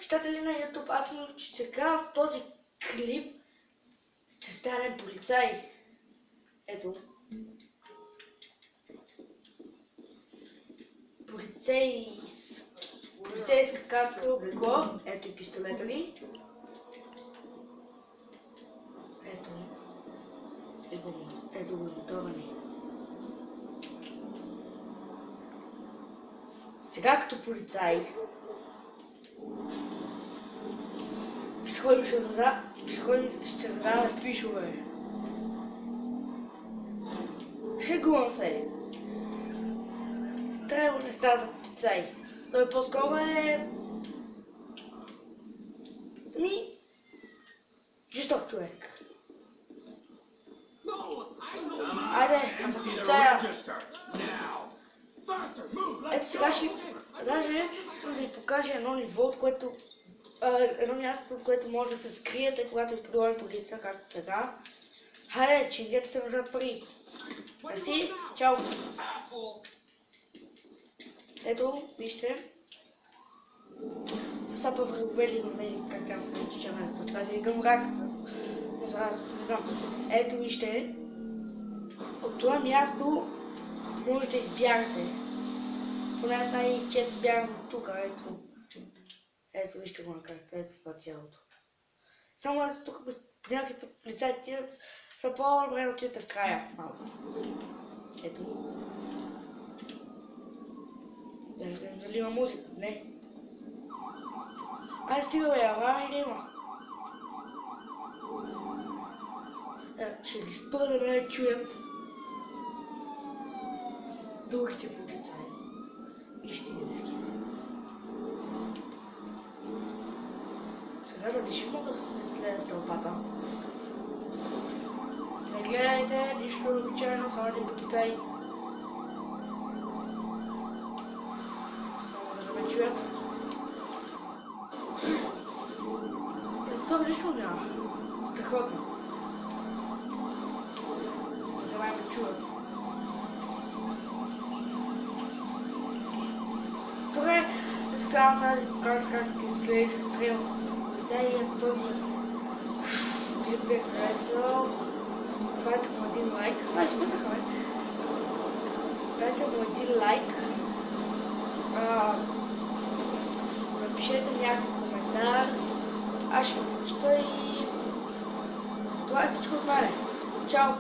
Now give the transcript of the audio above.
почитатели на YouTube, аз съм, че сега в този клип ще стане полицай. Ето. Полицейска каска, облекло. Ето и пистолета ми. Ето го мотора ми. Сега като полицай ще раздаваме фишове. Шегувам се. Трябва не става за полицай. Той по-скоро е... жесток човек. Айде, аз съм полицая. Ето сега ще... Даже искам да ви покажа едно ниво, от което... едно място, от което може да се скриете, когато ви подложим полиция, както сега. Хайде, чингето се нуждат пари. Мерси, чао. Ето, вижте. Са по-вървели имаме как там се нарича червената точка. Аз ви викам рак. Аз не знам. Ето вижте. От това място може да избягате. Поне аз най-често бягам от тук. Ето вижте го на карта. Ето това цялото. Само ето тук по някакви път полицайите са по-добре да отидете в края малко. Ето. Да не знам дали има музика. Не. Айде стига бе, ама или има? Ще ги спра да не чуят другите полицаи. Истински. Сега дали ще мога да се следя с тълпата? Не гледайте, нищо обичайно, само един полицай. Само да ме чуят. Това нищо няма. Страхотно. Давай ме чуват. Добре, сега сега да ви покажа как изглежда трейл полицай и ако този клип ви е харесал, дайте му един лайк. Изпуснахме. Дайте му един лайк. Напишете някакъв коментар. Аз ще го прочета и това е всичко от мене. Чао!